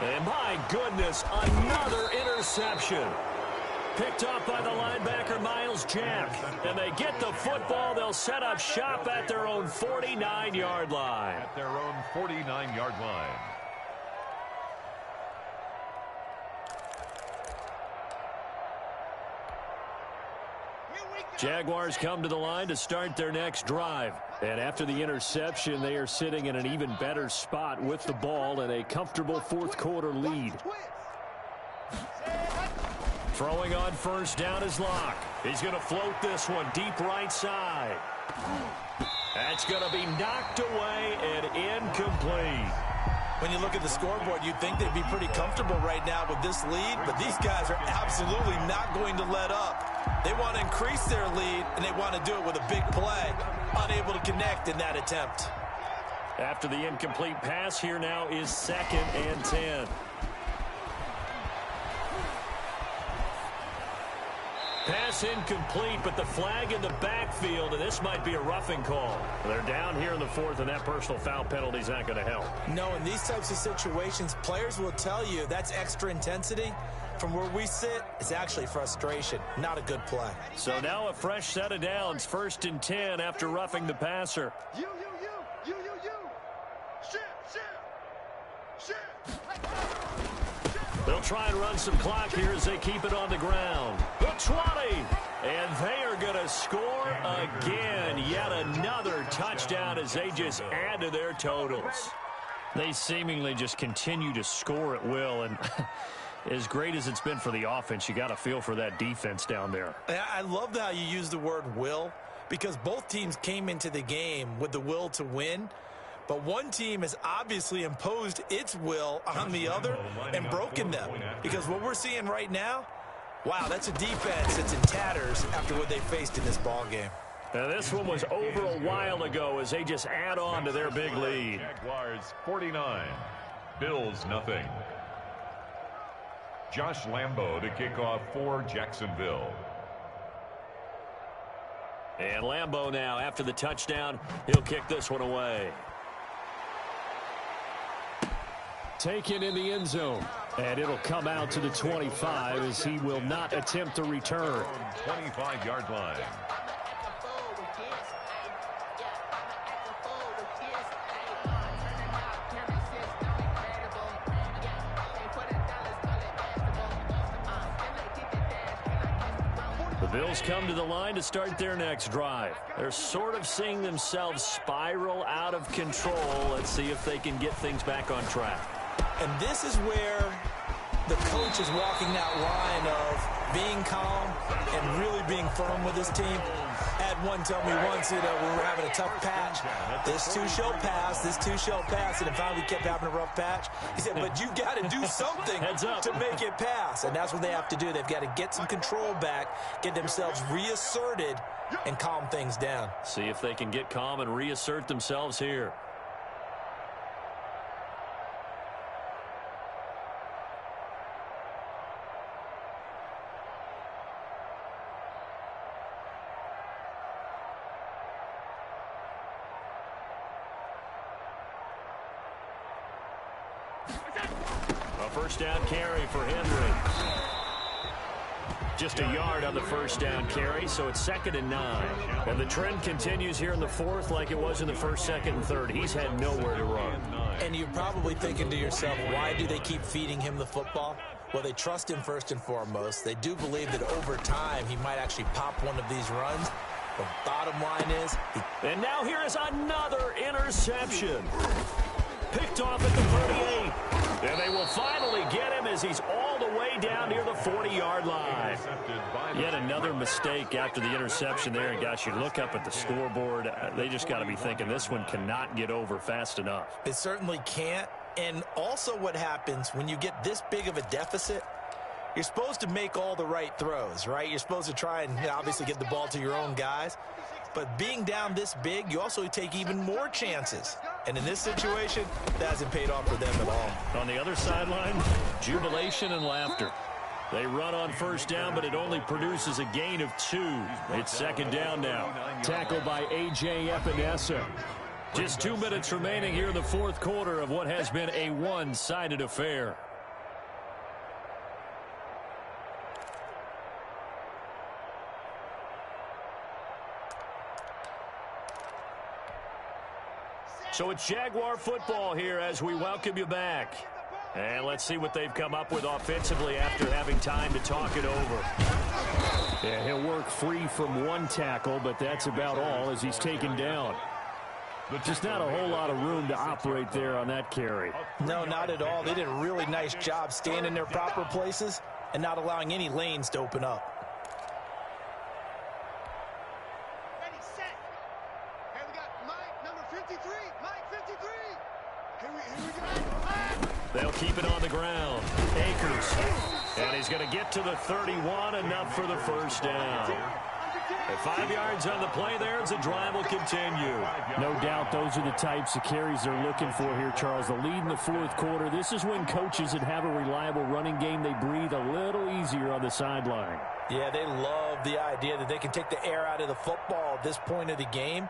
Speaker 1: And my goodness, another interception. Picked up by the linebacker, Myles Jack. And they get the football. They'll set up shop at their own 49-yard line.
Speaker 3: At their own 49-yard line.
Speaker 1: Jaguars come to the line to start their next drive. And after the interception, they are sitting in an even better spot with the ball and a comfortable fourth-quarter lead. Throwing on first down is Locke. He's going to float this one deep right side. That's going to be knocked away and incomplete.
Speaker 2: When you look at the scoreboard, you'd think they'd be pretty comfortable right now with this lead, but these guys are absolutely not going to let up. They want to increase their lead, and they want to do it with a big play. Unable to connect in that attempt.
Speaker 1: After the incomplete pass, here now is 2nd and 10. Pass incomplete, but the flag in the backfield, and this might be a roughing call. They're down here in the 4th, and that personal foul penalty is not going to help.
Speaker 2: No, in these types of situations, players will tell you that's extra intensity. From where we sit, it's actually frustration. Not a good play.
Speaker 1: So now a fresh set of downs. 1st and 10 after roughing the passer.
Speaker 4: You. Shit.
Speaker 1: They'll try and run some clock here as they keep it on the ground. The 20. And they are going to score again. Yet another touchdown as they just add to their totals. They seemingly just continue to score at will. And as great as it's been for the offense, you got to feel for that defense down there.
Speaker 2: I love how you use the word will, because both teams came into the game with the will to win. But one team has obviously imposed its will on the other and broken them. Because what we're seeing right now, wow, that's a defense that's in tatters after what they faced in this ball game.
Speaker 1: Now this one was over a while ago as they just add on to their big lead.
Speaker 3: Jaguars 49, Bills nothing. Josh Lambo to kick off for Jacksonville.
Speaker 1: And Lambo now, after the touchdown, he'll kick this one away. Taken in the end zone. And it'll come out to the 25 as he will not attempt to return.
Speaker 3: 25-yard line.
Speaker 1: The Bills come to the line to start their next drive. They're sort of seeing themselves spiral out of control. Let's see if they can get things back on track.
Speaker 2: And this is where the coach is walking that line of being calm and really being firm with his team. I had one tell me once, when we were having a tough patch, this too shall pass, this too shall pass, and finally we kept having a rough patch. He said, but you got to do something to make it pass, and that's what they have to do. They've got to get some control back, get themselves reasserted, and calm things down.
Speaker 1: See if they can get calm and reassert themselves here. A first down carry for Henry. Just a yard on the first down carry, so it's 2nd and 9. And the trend continues here in the 4th like it was in the 1st, 2nd, and 3rd. He's had nowhere to run.
Speaker 2: And you're probably thinking to yourself, why do they keep feeding him the football? Well, they trust him first and foremost. They do believe that over time he might actually pop one of these runs. The bottom line is...
Speaker 1: And now here is another interception. Picked off at the 38. And they will finally get him as he's all the way down near the 40-yard line. Yet another mistake after the interception there. And gosh, you look up at the scoreboard, they just got to be thinking this one cannot get over fast enough.
Speaker 2: It certainly can't. And also what happens when you get this big of a deficit, you're supposed to make all the right throws, right? You're supposed to try and obviously get the ball to your own guys. But being down this big, you also take even more chances. And in this situation, that hasn't paid off for them at all.
Speaker 1: On the other sideline, jubilation and laughter. They run on first down, but it only produces a gain of 2. It's 2nd down now. Tackled by A.J. Epinesa. Just 2 minutes remaining here in the 4th quarter of what has been a one-sided affair. So it's Jaguar football here as we welcome you back. And let's see what they've come up with offensively after having time to talk it over. Yeah, he'll work free from one tackle, but that's about all as he's taken down. Just not a whole lot of room to operate there on that carry.
Speaker 2: No, not at all. They did a really nice job staying in their proper places and not allowing any lanes to open up.
Speaker 4: Ready, set. Here we got Mike, number 53. Mike, 53. Here we go.
Speaker 1: They'll keep it on the ground. Akers. And he's going to get to the 31, enough for the first down. At 5 yards on the play there, as the drive will continue.
Speaker 5: No doubt those are the types of carries they're looking for here, Charles. The lead in the fourth quarter. This is when coaches that have a reliable running game, they breathe a little easier on the sideline.
Speaker 2: Yeah, they love the idea that they can take the air out of the football at this point of the game.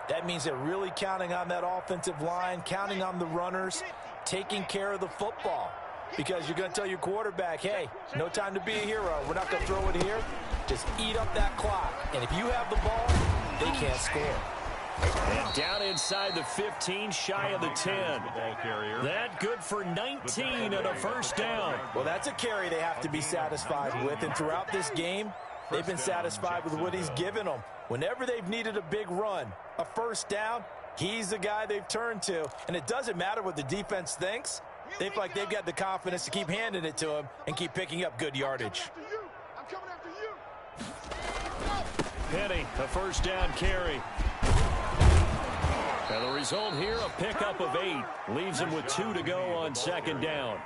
Speaker 2: That means they're really counting on that offensive line, counting on the runners, taking care of the football. Because you're going to tell your quarterback, hey, no time to be a hero. We're not going to throw it here. Just eat up that clock. And if you have the ball, they can't score.
Speaker 1: And down inside the 15, shy of the 10. That good for 19 and a first down.
Speaker 2: Well, that's a carry they have to be satisfied with. And throughout this game, they've been satisfied with what he's given them. Whenever they've needed a big run, a first down, he's the guy they've turned to. And it doesn't matter what the defense thinks. They feel like they've got the confidence to keep handing it to him and keep picking up good yardage.
Speaker 4: I'm coming after you.
Speaker 1: Penny, a first down carry. And the result here, a pickup of 8. Leaves him with 2 to go on second down.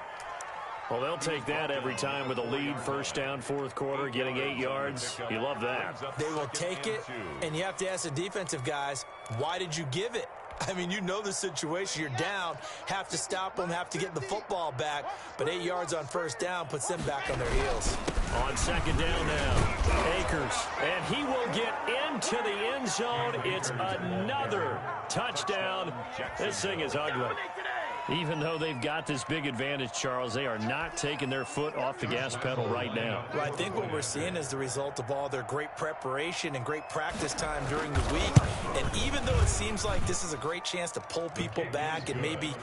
Speaker 1: Well, they'll take that every time with a lead. First down, fourth quarter, getting 8 yards. You love that.
Speaker 2: They will take it, and you have to ask the defensive guys, why did you give it? I mean, you know the situation. You're down, have to stop them, have to get the football back. But 8 yards on first down puts them back on their heels.
Speaker 1: On second down now, Akers. And he will get into the end zone. It's another touchdown. This thing is ugly. Even though they've got this big advantage, Charles, they are not taking their foot off the gas pedal right now.
Speaker 2: Well, I think what we're seeing is the result of all their great preparation and great practice time during the week. And even though it seems like this is a great chance to pull people back and maybe,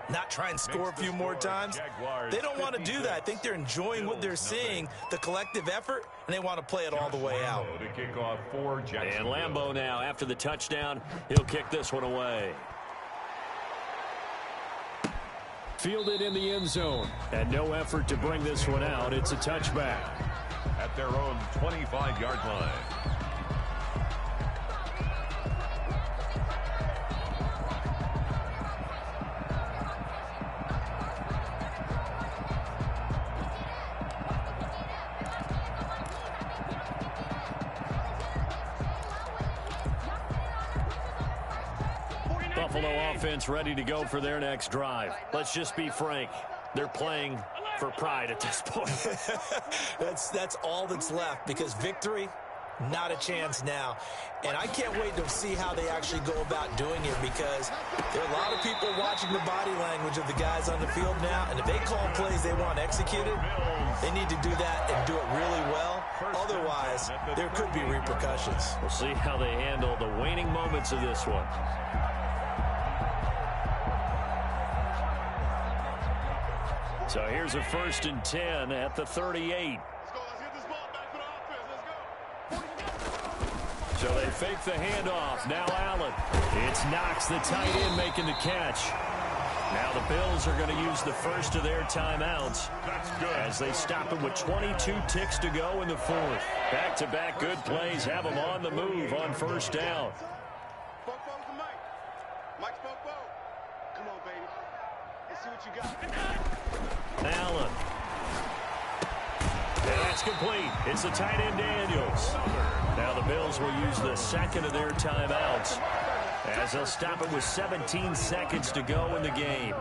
Speaker 2: not try and score a few more times, they don't want to do that. I think they're enjoying what they're seeing, the collective effort, and they want to play it all the way out.
Speaker 1: And Lambeau now, after the touchdown, he'll kick this one away. Fielded in the end zone, and no effort to bring this one out. It's a touchback.
Speaker 3: At their own 25-yard line.
Speaker 1: Buffalo offense ready to go for their next drive. Let's just be frank. They're playing for pride at this point.
Speaker 2: That's all that's left, because victory, not a chance now. And I can't wait to see how they actually go about doing it, because there are a lot of people watching the body language of the guys on the field now, and if they call plays they want executed, they need to do that and do it really well. Otherwise, there could be repercussions.
Speaker 1: We'll see how they handle the waning moments of this one. So here's a 1st and 10 at the 38.
Speaker 4: Let's go. Let's get this ball back for the offense. Let's go.
Speaker 1: So they fake the handoff. Now Allen. It's Knox, the tight end, making the catch. Now the Bills are going to use the first of their timeouts as they stop it with 22 ticks to go in the fourth. Back-to-back good plays have them on the move on first down.
Speaker 4: Spoke to Mike. Mike spoke. Come on, baby. Let's see what you got.
Speaker 1: Allen. And that's complete. It's the tight end Daniels. Now the Bills will use the second of their timeouts as they'll stop it with 17 seconds to go in the game.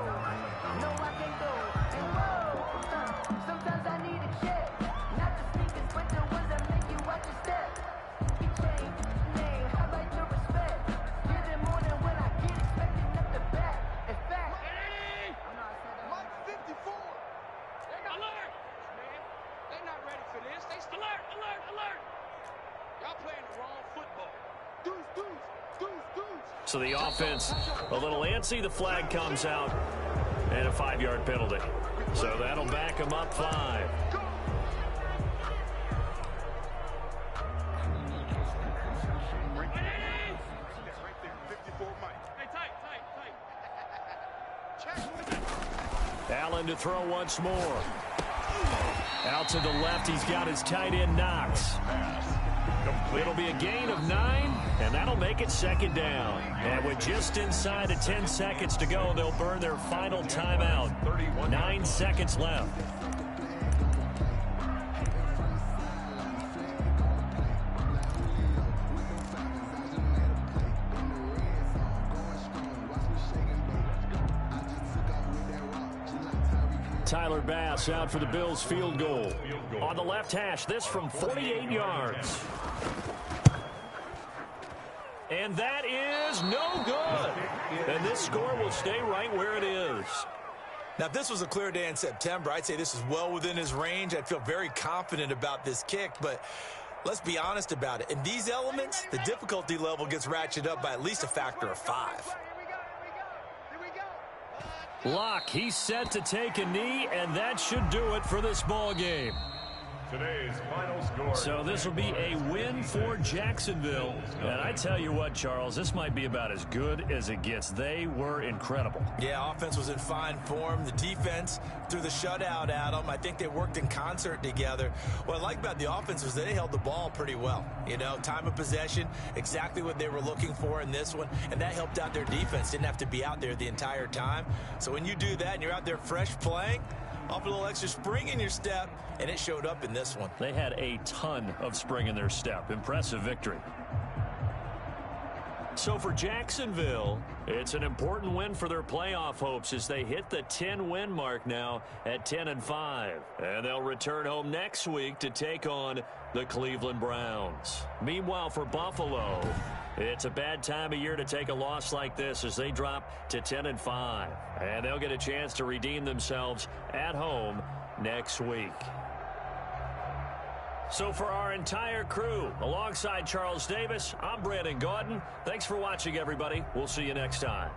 Speaker 4: Y'all playing the wrong football. Deuce.
Speaker 1: So the offense a little antsy. The flag comes out and a 5-yard penalty. So that'll back them up 5. Allen to throw once more. Out to the left, he's got his tight end Knox. It'll be a gain of 9, and that'll make it 2nd down. And with just inside of 10 seconds to go, they'll burn their final timeout. 9 seconds left. Tyler Bass out for the Bills field goal. On the left hash, this from 48 yards. And that is no good. And this score will stay right where it is.
Speaker 2: Now, if this was a clear day in September, I'd say this is well within his range. I'd feel very confident about this kick, but let's be honest about it. In these elements, the difficulty level gets ratcheted up by at least a factor of 5.
Speaker 1: Locke, he's set to take a knee, and that should do it for this ball game.
Speaker 3: Today's final score.
Speaker 1: So this will be a win for Jacksonville. And I tell you what, Charles, this might be about as good as it gets. They were incredible.
Speaker 2: Yeah, offense was in fine form. The defense threw the shutout at them. I think they worked in concert together. What I like about the offense was they held the ball pretty well. You know, time of possession, exactly what they were looking for in this one. And that helped out their defense. Didn't have to be out there the entire time. So when you do that and you're out there fresh playing, off a little extra spring in your step, and it showed up in this one.
Speaker 1: They had a ton of spring in their step. Impressive victory. So for Jacksonville, it's an important win for their playoff hopes as they hit the 10-win mark now at 10-5. And they'll return home next week to take on the Cleveland Browns. Meanwhile, for Buffalo, it's a bad time of year to take a loss like this as they drop to 10-5. And they'll get a chance to redeem themselves at home next week. So for our entire crew, alongside Charles Davis, I'm Brandon Gaudin. Thanks for watching, everybody. We'll see you next time.